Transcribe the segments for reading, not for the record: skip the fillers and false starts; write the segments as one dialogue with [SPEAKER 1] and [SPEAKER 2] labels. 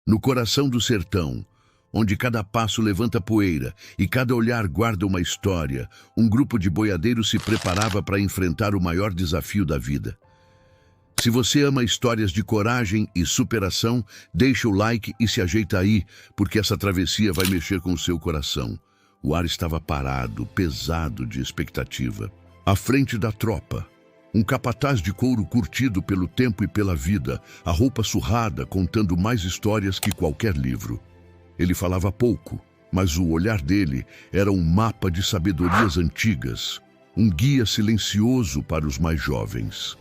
[SPEAKER 1] No coração do sertão, onde cada passo levanta poeira e cada olhar guarda uma história, um grupo de boiadeiros se preparava para enfrentar o maior desafio da vida. Se você ama histórias de coragem e superação, deixa o like e se ajeita aí, porque essa travessia vai mexer com o seu coração. O ar estava parado, pesado de expectativa. À frente da tropa, um capataz de couro curtido pelo tempo e pela vida, a roupa surrada contando mais histórias que qualquer livro. Ele falava pouco, mas o olhar dele era um mapa de sabedorias antigas, um guia silencioso para os mais jovens.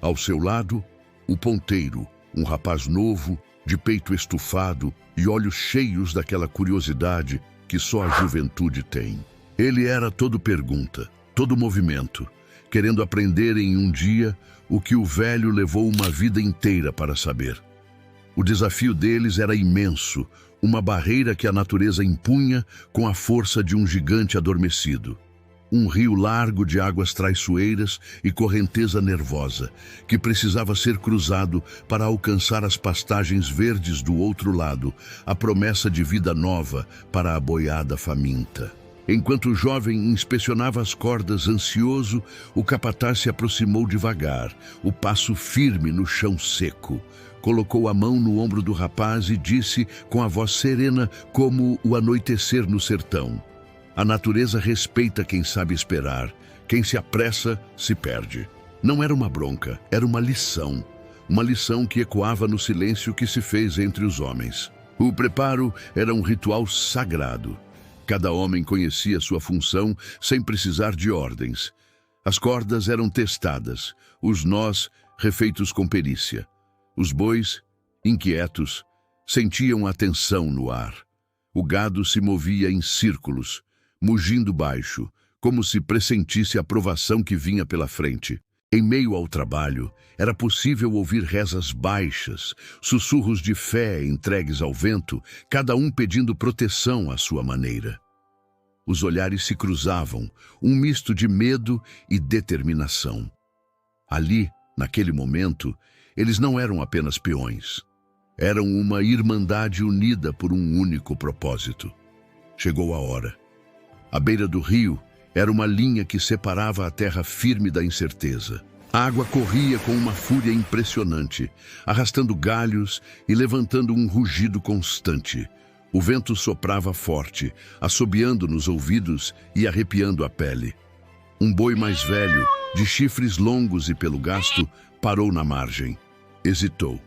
[SPEAKER 1] Ao seu lado, o ponteiro, um rapaz novo, de peito estufado e olhos cheios daquela curiosidade que só a juventude tem. Ele era todo pergunta, todo movimento, querendo aprender em um dia o que o velho levou uma vida inteira para saber. O desafio deles era imenso, uma barreira que a natureza impunha com a força de um gigante adormecido. Um rio largo de águas traiçoeiras e correnteza nervosa, que precisava ser cruzado para alcançar as pastagens verdes do outro lado, a promessa de vida nova para a boiada faminta. Enquanto o jovem inspecionava as cordas ansioso, o capataz se aproximou devagar, o passo firme no chão seco. Colocou a mão no ombro do rapaz e disse com a voz serena como o anoitecer no sertão: "A natureza respeita quem sabe esperar. Quem se apressa, se perde." Não era uma bronca, era uma lição. Uma lição que ecoava no silêncio que se fez entre os homens. O preparo era um ritual sagrado. Cada homem conhecia sua função sem precisar de ordens. As cordas eram testadas, os nós refeitos com perícia. Os bois, inquietos, sentiam a tensão no ar. O gado se movia em círculos, mugindo baixo, como se pressentisse a provação que vinha pela frente. Em meio ao trabalho, era possível ouvir rezas baixas, sussurros de fé entregues ao vento, cada um pedindo proteção à sua maneira. Os olhares se cruzavam, um misto de medo e determinação. Ali, naquele momento, eles não eram apenas peões. Eram uma irmandade unida por um único propósito. Chegou a hora. À beira do rio, era uma linha que separava a terra firme da incerteza. A água corria com uma fúria impressionante, arrastando galhos e levantando um rugido constante. O vento soprava forte, assobiando nos ouvidos e arrepiando a pele. Um boi mais velho, de chifres longos e pelo gasto, parou na margem. Hesitou.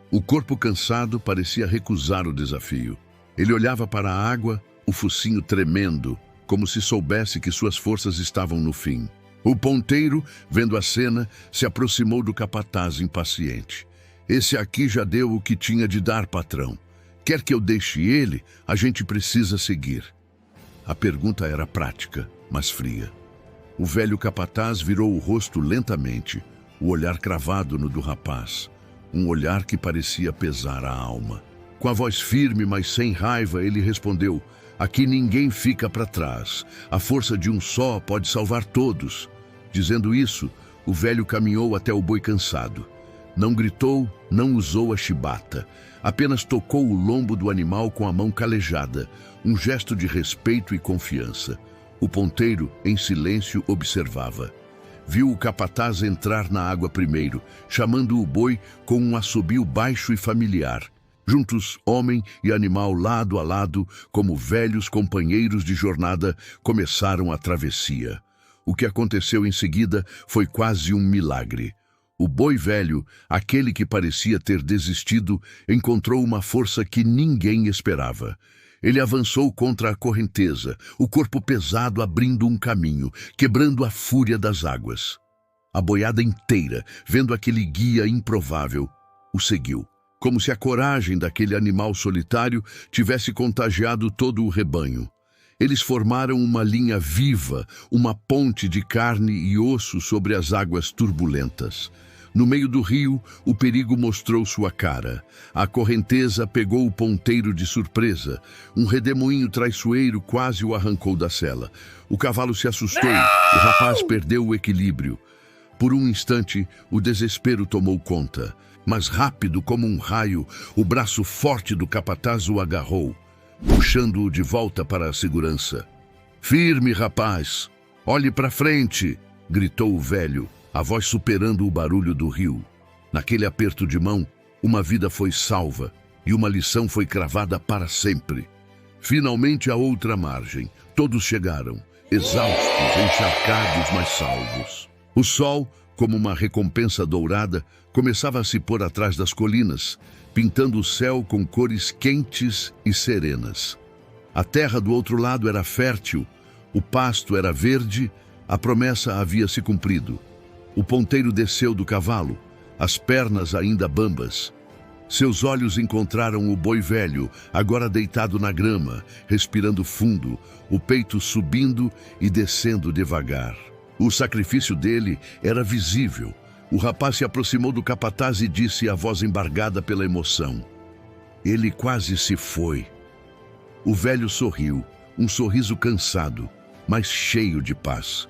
[SPEAKER 1] O corpo cansado parecia recusar o desafio. Ele olhava para a água, o focinho tremendo, como se soubesse que suas forças estavam no fim. O ponteiro, vendo a cena, se aproximou do capataz impaciente. "Esse aqui já deu o que tinha de dar, patrão. Quer que eu deixe ele? A gente precisa seguir." A pergunta era prática, mas fria. O velho capataz virou o rosto lentamente, o olhar cravado no do rapaz. Um olhar que parecia pesar a alma. Com a voz firme, mas sem raiva, ele respondeu: "Aqui ninguém fica para trás. A força de um só pode salvar todos." Dizendo isso, o velho caminhou até o boi cansado. Não gritou, não usou a chibata. Apenas tocou o lombo do animal com a mão calejada, um gesto de respeito e confiança. O ponteiro, em silêncio, observava. Viu o capataz entrar na água primeiro, chamando o boi com um assobio baixo e familiar. Juntos, homem e animal lado a lado, como velhos companheiros de jornada, começaram a travessia. O que aconteceu em seguida foi quase um milagre. O boi velho, aquele que parecia ter desistido, encontrou uma força que ninguém esperava. Ele avançou contra a correnteza, o corpo pesado abrindo um caminho, quebrando a fúria das águas. A boiada inteira, vendo aquele guia improvável, o seguiu, como se a coragem daquele animal solitário tivesse contagiado todo o rebanho. Eles formaram uma linha viva, uma ponte de carne e osso sobre as águas turbulentas. No meio do rio, o perigo mostrou sua cara. A correnteza pegou o ponteiro de surpresa. Um redemoinho traiçoeiro quase o arrancou da sela. O cavalo se assustou. O rapaz perdeu o equilíbrio. Por um instante, o desespero tomou conta. Mas rápido como um raio, o braço forte do capataz o agarrou, puxando-o de volta para a segurança. "Firme, rapaz! Olhe para frente!" gritou o velho, a voz superando o barulho do rio. Naquele aperto de mão, uma vida foi salva e uma lição foi cravada para sempre. Finalmente, à outra margem, todos chegaram, exaustos, encharcados, mas salvos. O sol, como uma recompensa dourada, começava a se pôr atrás das colinas, pintando o céu com cores quentes e serenas. A terra do outro lado era fértil, o pasto era verde, a promessa havia se cumprido. O ponteiro desceu do cavalo, as pernas ainda bambas. Seus olhos encontraram o boi velho, agora deitado na grama, respirando fundo, o peito subindo e descendo devagar. O sacrifício dele era visível. O rapaz se aproximou do capataz e disse, a voz embargada pela emoção: "Ele quase se foi." O velho sorriu, um sorriso cansado, mas cheio de paz.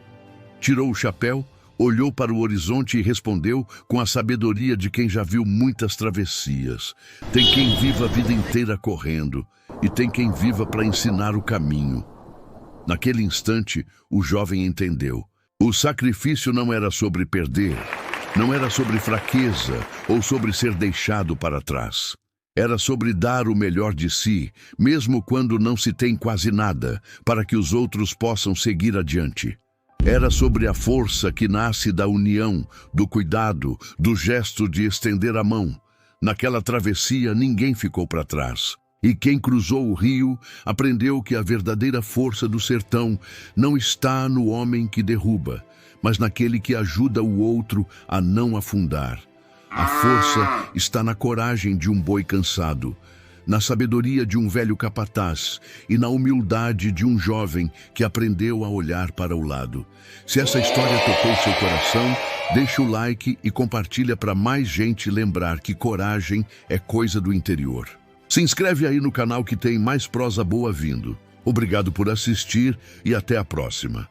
[SPEAKER 1] Tirou o chapéu, olhou para o horizonte e respondeu com a sabedoria de quem já viu muitas travessias. Tem quem viva a vida inteira correndo, e tem quem viva para ensinar o caminho. Naquele instante, o jovem entendeu. O sacrifício não era sobre perder, não era sobre fraqueza ou sobre ser deixado para trás. Era sobre dar o melhor de si, mesmo quando não se tem quase nada, para que os outros possam seguir adiante. Era sobre a força que nasce da união, do cuidado, do gesto de estender a mão. Naquela travessia, ninguém ficou para trás. E quem cruzou o rio aprendeu que a verdadeira força do sertão não está no homem que derruba, mas naquele que ajuda o outro a não afundar. A força está na coragem de um boi cansado, na sabedoria de um velho capataz e na humildade de um jovem que aprendeu a olhar para o lado. Se essa história tocou seu coração, deixa o like e compartilha para mais gente lembrar que coragem é coisa do interior. Se inscreve aí no canal que tem mais prosa boa vindo. Obrigado por assistir e até a próxima.